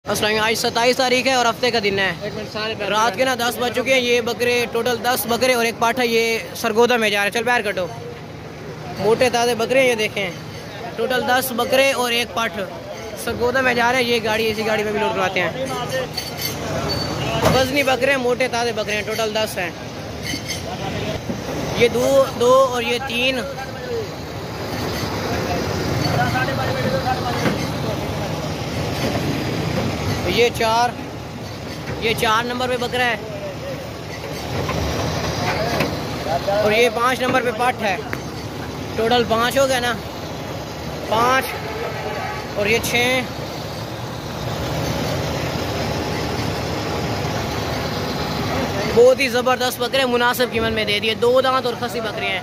अस्सलाम। आज 27 तारीख है और हफ्ते का दिन है। रात के ना 10 बज चुके हैं। ये बकरे टोटल 10 बकरे और एक पाठा ये सरगोदा में जा रहे हैं। चल पैर कटो। मोटे ताज़े बकरे ये देखें, टोटल 10 बकरे और एक पाठ सरगोदा में जा रहे हैं। ये गाड़ी इसी गाड़ी में भी लोड करवाते हैं। वजनी बकरे मोटे ताज़े बकरे हैं, टोटल 10 हैं। ये दो और ये 3। ये 4 नंबर पे बकरा है और ये 5 नंबर पे पाठ है। टोटल 5 हो गया ना, 5 और ये 6। बहुत ही ज़बरदस्त बकरे, मुनासिब कीमत में दे दिए। 2 दांत और खसी बकरे हैं।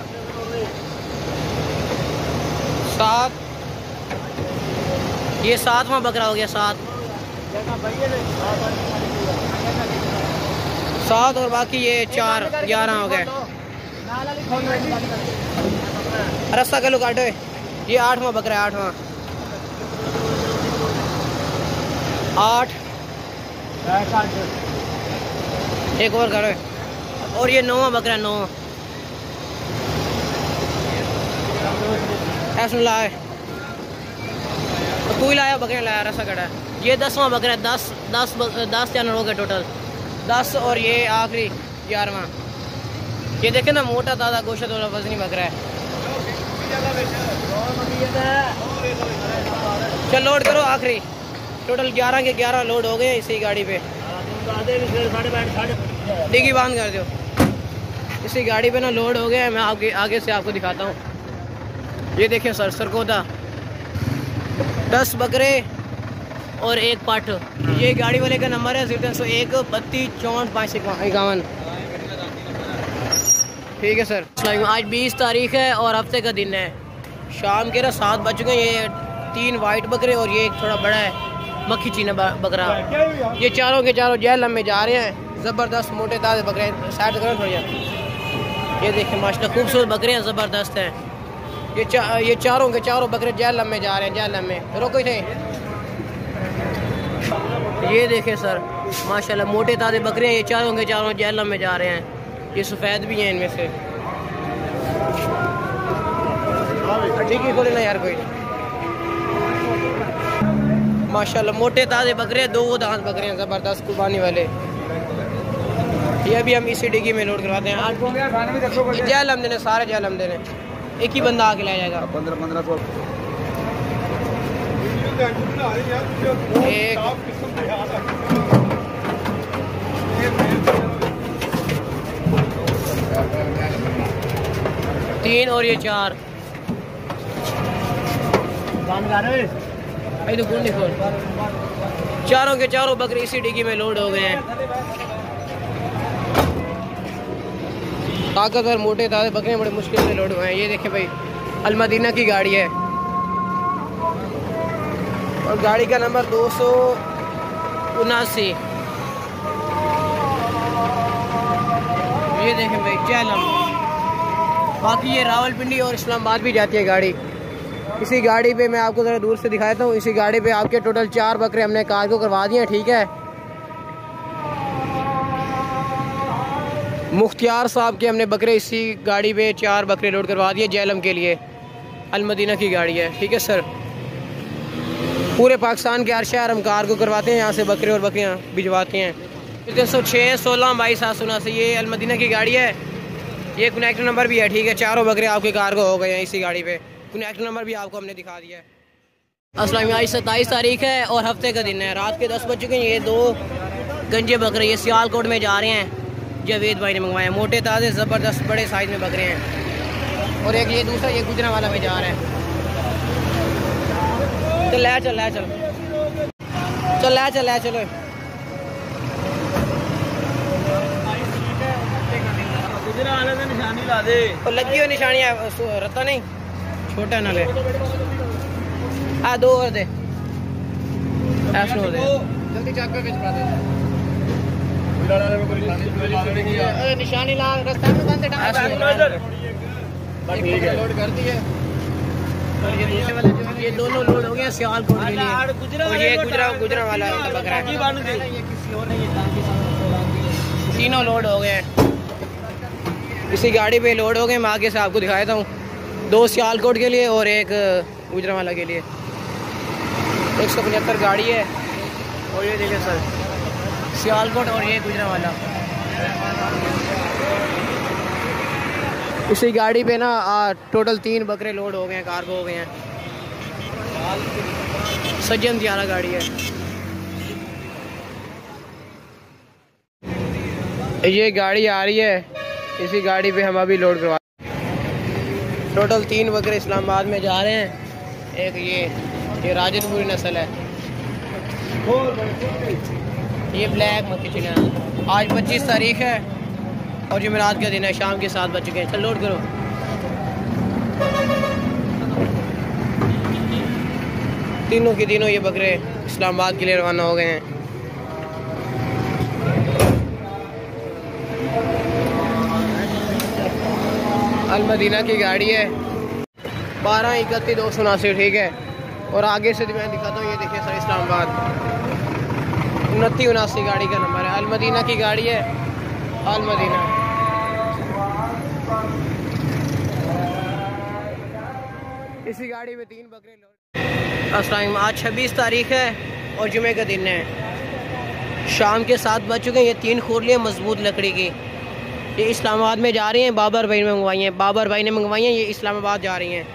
7, ये 7वां बकरा हो गया। 7 और बाकी ये 4, 11 हो गए। रस्ता किलो काटो। ये 8वां बकरा है। 8 एक और करो। और ये 9वां बकरा। 9 ऐसा लाए तू ही लाया, बकरे लाया, रस्सा कटा है। ये 10वां बकरा है। 10 जानवर हो गए टोटल। 10 और ये आखिरी 11वां। ये देखे ना, मोटा ताज़ा गोश्त वाला वजनी बकरा है। चल लोड करो। आखिरी टोटल 11 के 11 लोड हो गए इसी गाड़ी पे। डिग्गी बांध कर दो। इसी गाड़ी पे ना लोड हो गया। मैं आगे से आपको दिखाता हूँ। ये देखिए सर, सरगोदा 10 बकरे और एक पाठ। ये गाड़ी वाले का नंबर है 0301 32 64 551। ठीक है सर। आज 20 तारीख है और हफ्ते का दिन है। शाम के ना 7 बज चुके हैं। ये 3 वाइट बकरे और ये एक थोड़ा बड़ा है मक्खी चीना बकरा। ये चारों के चारों जहलम में जा रहे हैं। ज़बरदस्त मोटे ताज़े बकरे। साइड करो थोड़ा। ये देखें माशाल्लाह, खूबसूरत बकरे हैं, ज़बरदस्त हैं। ये चारों के चारों बकरे जहलम में जा रहे हैं। जहलम में रोको थे। ये देखें सर, माशाल्लाह मोटे ताज़े बकरे हैं। ये चारों के चारों जहलम में जा रहे हैं। ये सफ़ेद भी हैं इनमें से। ठीक है, खोले ना यार कोई। माशाल्लाह मोटे ताज़े बकरे, 2 दांत बकरे हैं, ज़बरदस्त कुर्बानी वाले। ये अभी हम इसी डिग्गी में लोड करवाते हैं। जहलम देने, सारे जहलम देने। एक ही बंदा आके ले जाएगा। 1500 एक 3 और ये 4। तो गुंडी खोल। चारों के चारों बकरे इसी डिग्गी में लोड हो गए हैं। ताकतवर मोटे ताज़े बकरे बड़े मुश्किल से लोड हुए हैं। ये देखें भाई, अलमदीना की गाड़ी है और गाड़ी का नंबर 279। ये देखें भाई, जहलम। बाकी ये रावलपिंडी और इस्लामाबाद भी जाती है गाड़ी। इसी गाड़ी पे मैं आपको ज़रा दूर से दिखाता हूँ। इसी गाड़ी पे आपके टोटल 4 बकरे हमने कार्गो करवा दिए हैं। ठीक है, मुख्तियार साहब के हमने बकरे इसी गाड़ी पे 4 बकरे लोड करवा दिए जहलम के लिए। अलमदीना की गाड़ी है। ठीक है सर, पूरे पाकिस्तान के हर शहर हम कार्गो करवाते हैं। यहाँ से बकरे और बकरियाँ भिजवाते हैं। 306 16 22 779 ये अलमदीना की गाड़ी है। ये कनेक्टर नंबर भी है। ठीक है, चारों बकरे आपके कार्गो हो गए हैं इसी गाड़ी पे। कनेक्टर नंबर भी आपको हमने दिखा दिया है। अस्सलाम। आज 27 तारीख है और हफ्ते का दिन है। रात के 10 बज चुके हैं। ये 2 गंजे बकरे ये सियालकोट में जा रहे हैं। जावेद भाई ने मंगवाए। मोटे ताज़े ज़बरदस्त बड़े साइज में बकरे हैं। और एक ये दूसरा ये गुजरा वाला में जा रहा है। चल ले चल ले चल चल ले चल ले चलो। निशानी ला दे। और लगी हुई निशानी रत्ता नहीं, छोटा ना ले। 2 और दे। ऐसा दे जल्दी चाक पे दे। निशानी ला, रास्ते में बंद। लोड कर दी है। और ये दूसरे वाला जो है ये दोनों लोड हो गए सियालकोट के लिए। और ये गुजरा वाला बकरा है, ये किसी और नहीं, तीनों लोड हो गए इसी गाड़ी पे लोड हो गए। मैं आगे से आपको दिखा देता हूँ, 2 सियालकोट के लिए और एक गुजरांवाला के लिए। 175 गाड़ी है। और ये देखिए सर, सियालकोट और ये गुजरांवाला। इसी गाड़ी पे ना टोटल 3 बकरे लोड हो गए हैं, कार्गो हो गए हैं। सज्जन दियारा गाड़ी है। ये गाड़ी आ रही है, इसी गाड़ी पे हम अभी लोड करवा। टोटल 3 बकरे इस्लामाबाद में जा रहे हैं। एक ये राजनपुरी नस्ल है, ये ब्लैक मक्खी है। आज 25 तारीख है और जुमेरात का दिन है, शाम के 7 बज चुके हैं। चल लोड करो। तीनों के तीनों ये बकरे इस्लामाबाद के लिए रवाना हो गए हैं। अल-मदीना की गाड़ी है, 1231-279, ठीक है। और आगे से मैं दिखाता हूँ, ये देखिए सर, इस्लामाबाद 2979 गाड़ी का नंबर है। अल-मदीना की गाड़ी है, अल-मदीना। इसी गाड़ी में 3 बकरे लोड। अस्सलाम, आज 26 तारीख है और जुमे का दिन है। शाम के 7 बज चुके हैं। ये 3 खोलियाँ मजबूत लकड़ी की, ये इस्लामाबाद में जा रही हैं। बाबर भाई ने मंगवाई हैं, बाबर भाई ने मंगवाई हैं। ये इस्लामाबाद जा रही हैं।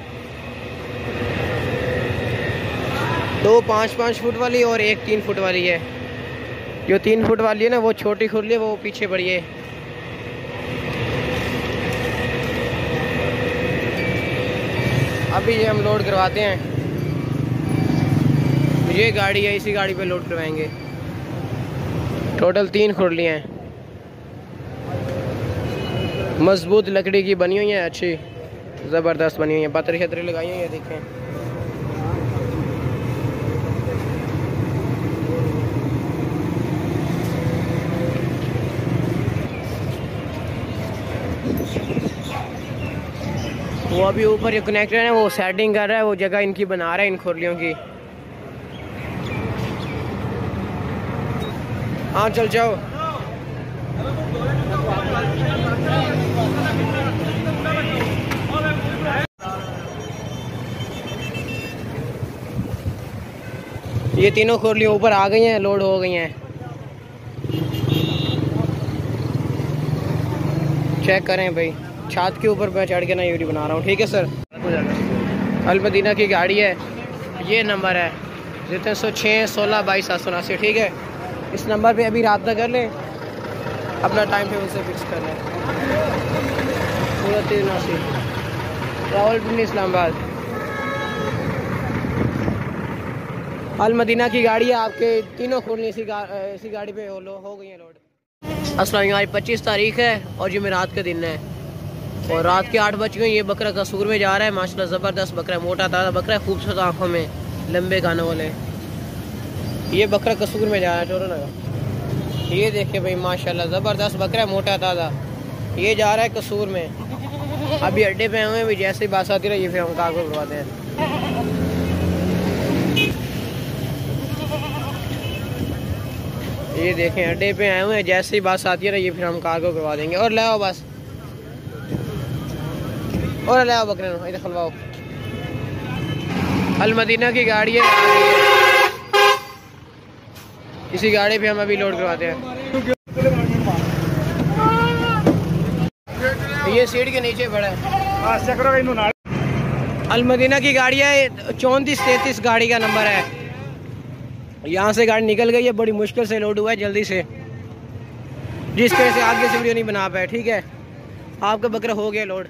2 5-5 फुट वाली और एक 3 फुट वाली है। जो 3 फुट वाली है ना, वो छोटी खुरली है, वो पीछे पड़ी है। अभी ये हम लोड करवाते हैं। ये गाड़ी है, इसी गाड़ी पे लोड करवाएंगे। टोटल 3 खुरलियाँ हैं, मजबूत लकड़ी की बनी हुई है, अच्छी ज़बरदस्त बनी हुई है। पतरी छतरी लगाई हुई है, देखें। वो अभी ऊपर ये कनेक्टर है, वो सेटिंग कर रहा है, वो जगह इनकी बना रहा है, इन खुरलियों की। हाँ चल जाओ। ये तीनों खुरलियाँ ऊपर आ गई हैं, लोड हो गई हैं। चेक करें भाई, छत के ऊपर मैं चढ़ के ना वीडियो बना रहा हूँ, ठीक है सर। अल-मदीना की गाड़ी है, ये नंबर है 306 16 22 779, ठीक है। इस नंबर पे अभी रब्ता कर लें, अपना टाइम पे उनसे फिक्स कर लें। पूरा 379 रावलपिंडी इस्लामाबाद। अल-मदीना की गाड़ी है, आपके तीनों खुरली इसी गाड़ी पे हो गई हैं लोड। अस्सलाम, आज 25 तारीख है और जुमेरात का दिन है और रात के 8 बज गए। ये बकरा कसूर में जा रहा है, माशाल्लाह ज़बरदस्त बकरा है, मोटा ताज़ा बकरा है, खूबसूरत आँखों में, लंबे कानों वाले। ये बकरा कसूर में जा रहा है, टोरो लगा। ये देखिए भाई, माशाल्लाह ज़बरदस्त बकरा है, मोटा ताज़ा। ये जा रहा है कसूर में। अभी अड्डे पे हुए हैं, भी जैसे ही बात आती रही फिर हम कार्गो करवाते हैं। ये देखें, अड्डे पे आए हुए हैं, जैसे ही बात आती रही फिर हम कार्गो करवा देंगे। और ले आओ बस, और ले आओ बकरे नो, इधर खलवाओ। अल-मदीना की गाड़ी है, इसी गाड़ी पे हम अभी लोड करवाते हैं। ये सीट के नीचे पड़ा है। अल-मदीना की गाड़ी है, 3433 गाड़ी का नंबर है। यहाँ से गाड़ी निकल गई है, बड़ी मुश्किल से लोड हुआ है, जल्दी से, जिस तरह से आगे से वीडियो नहीं बना पाया, ठीक है। आपका बकरा हो गया लोड।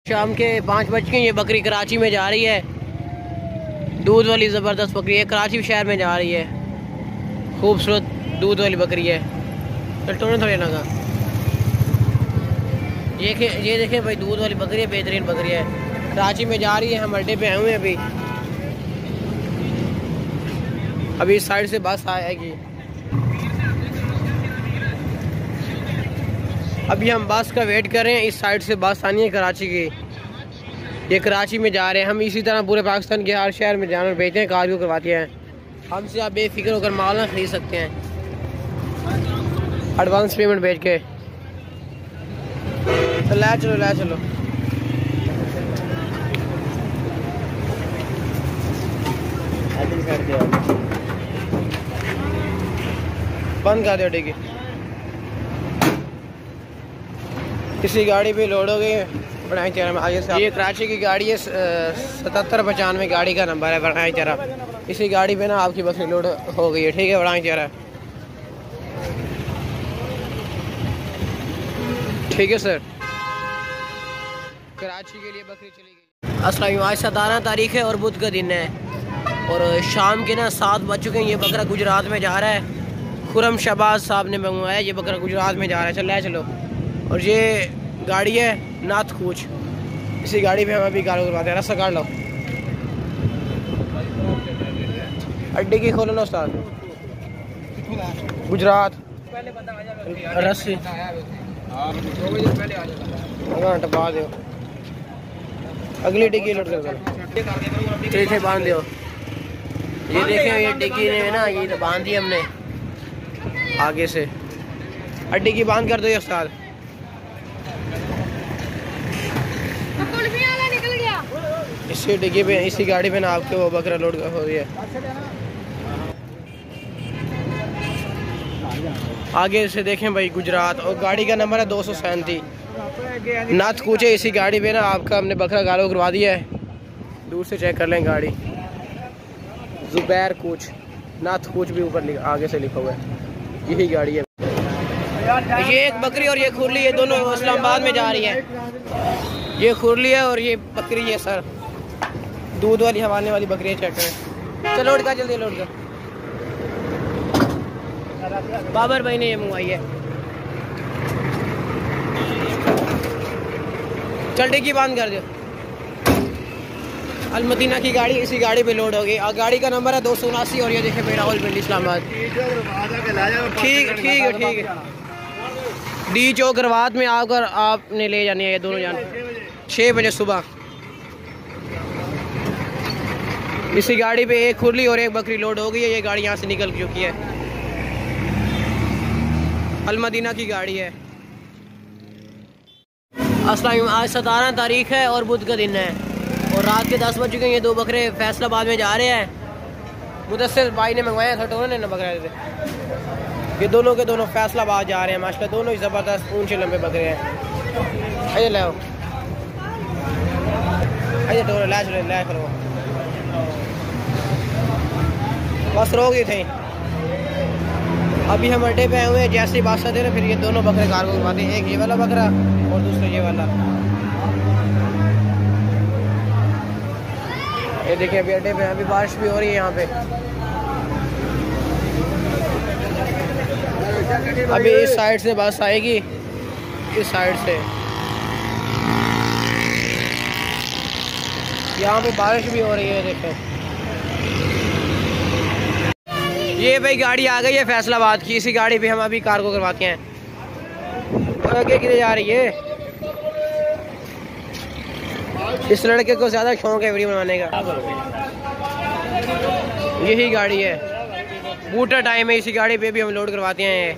शाम के 5 बज के ये बकरी कराची में जा रही है, दूध वाली ज़बरदस्त बकरी है, कराची शहर में जा रही है, खूबसूरत दूध वाली बकरी है। तो थोड़े ना का ये देखें भाई, दूध वाली बकरी है, बेहतरीन बकरी है, कराची में जा रही है। हम अड्डे पे आए हुए हैं अभी इस साइड से बस आएगी। अभी हम बस का वेट कर रहे हैं, इस साइड से बस आनी है कराची की। ये कराची में जा रहे हैं। हम इसी तरह पूरे पाकिस्तान के हर शहर में जानवर बेचते हैं, कार्गो करवाते हैं। हमसे आप बेफिक्र होकर माल ना खरीद सकते हैं एडवांस पेमेंट भेज के। तो ला चलो बंद कर दो डिग्गी। किसी गाड़ी पे लोड हो गई है बढ़ाई चेहरा में आगे से। ये कराची की गाड़ी है, 7795 गाड़ी का नंबर है बढ़ाई चेहरा। इसी गाड़ी पे ना आपकी बकरी लोड हो गई है, ठीक है बढ़ाई चेहरा, ठीक है सर। कराची के लिए बकरी चली गई। अस्सलाम, आज 17 तारीख है और बुध का दिन है और शाम के ना 7 बज चुके हैं। ये बकरा गुजरात में जा रहा है, खुरम शहबाज साहब ने मंगवाया। ये बकरा गुजरात में जा रहा है, चलो। और ये गाड़ी है नाथ कूच, इसी गाड़ी पे हम अभी गाड़ी करवाते हैं। रास्ता काट लो, अड्डे की खोलो ना उस्ताद। गुजरात रस्सी टपा दो, अगली डिग्गी लोड कर, ठीक है बांध दो। ये देखें, ये डिग्गी ने ना ये तो बांध दी हमने आगे से। अड्डी की बांध कर दो ये उस्ताद। इसी डिग्गी पे, इसी गाड़ी पे ना आपके वो बकरा लोड हो रही है। आगे से देखें भाई गुजरात, और गाड़ी का नंबर है 237 नाथ कूच है। इसी गाड़ी पे ना आपका हमने बकरा गालो करवा दिया है। दूर से चेक कर लें गाड़ी, जुबैर कूच, नाथ कूच भी ऊपर आगे से लिखा हुआ है, यही गाड़ी है। ये एक बकरी और ये खुरली, ये दोनों इस्लामाबाद में जा रही है। ये खुरली है और ये बकरी है सर, दूध वाली हवाने वाली बकरी है। चेक करें, चलो लोड कर, जल्दी लोड कर। बाबर भाई ने ये मंगवाई है। चल डिग्गी बंद कर दो। अलमदीना की गाड़ी इसी गाड़ी पे लोड हो गई। गाड़ी का नंबर है 279 और ये देखे मेरा रावलपिंडी इस्लामाबाद। ठीक है डी चौक करवात में आकर आपने ले जानी है। ये दोनों जान 6 बजे सुबह। इसी गाड़ी पे एक खुरली और एक बकरी लोड हो गई है। ये गाड़ी यहाँ से निकल चुकी है, अलमदीना की गाड़ी है। अस्सलाम, आज 17 तारीख है और बुध का दिन है और रात के 10 बज चुके हैं। ये 2 बकरे फैसलाबाद में जा रहे हैं। मुदस्सिर भाई ने मंगवाया था, टोने ने बकरा थे। ये दोनों के दोनों फैसलाबाद जा रहे हैं माशाल्लाह। दोनों ही ज़बरदस्त ऊंचे लंबे बकरे हैं। आइए लाओ, आइए टोने ला करो, बस रो गई थी। अभी हम अड्डे पे आए हुए हैं, जैसे ही बादशाह थे ना फिर ये दोनों बकरे कार्गो करवाते हैं। एक ये वाला बकरा और दूसरा ये वाला। ये देखिए अभी अड्डे पे, अभी बारिश भी हो रही है यहाँ पे। अभी इस साइड से बस आएगी, इस साइड से। यहाँ पे बारिश भी हो रही है देखें। ये भाई गाड़ी आ गई है फैसलाबाद की। इसी गाड़ी पे हम अभी कार्गो करवाते हैं। आगे किधर जा रही है? इस लड़के को ज्यादा शौक है वीडियो बनाने का। यही गाड़ी है, बूटा टाइम है। इसी गाड़ी पे भी हम लोड करवाते हैं।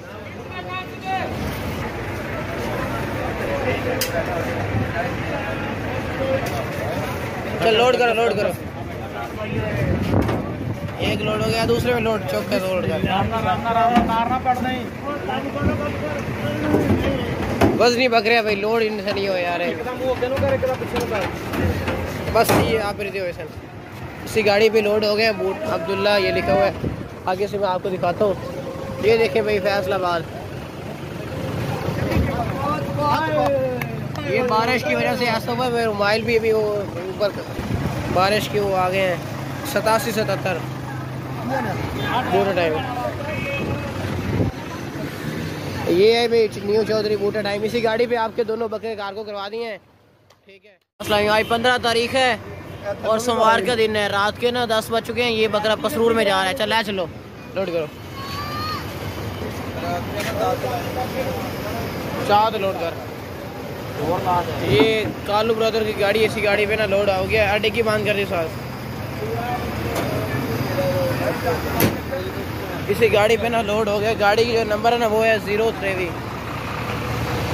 चल लोड करो, लोड करो। एक लोड हो गया, दूसरे में लोड चौक का लोड कर। बस नहीं बकरे भाई, लोड इनसे नहीं हो यार। बस ये आप रिजर्वेशन इसी गाड़ी पे लोड हो गए। बूट अब्दुल्ला ये लिखा हुआ है। आगे से मैं आपको दिखाता हूँ। ये देखें भाई फैसलाबाद। ये बारिश की वजह से ऐसा हुआ है, मोबाइल भी अभी वो ऊपर बारिश के वो आ गए हैं। 87-77 बूटा टाइम। ये है भाई न्यू चौधरी बूटा टाइम। इसी गाड़ी पे आपके दोनों बकरे कार्गो करवा दिए हैं, ठीक है। आज 15 तारीख है और सोमवार का दिन है। रात के ना 10 बज चुके हैं। ये बकरा पसरूर में जा रहा है। चलो लोड करो, चाँद लोड कर। ये कालू ब्रदर की गाड़ी, इसी गाड़ी पे ना लोड हो गया। अड्डे की बांध कर दी साथ, इसी गाड़ी पे ना लोड हो गया। गाड़ी की जो नंबर है ना वो है 023।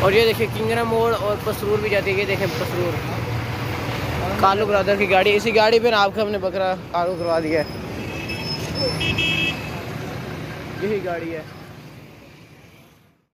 और ये देखिए किंगरा मोड़ और पसरूर भी जाती है। ये देखें पसरूर, कालू ब्रदर की गाड़ी, इसी गाड़ी पे ना आपको हमने बकरा कालू करवा दिया है। यही गाड़ी है।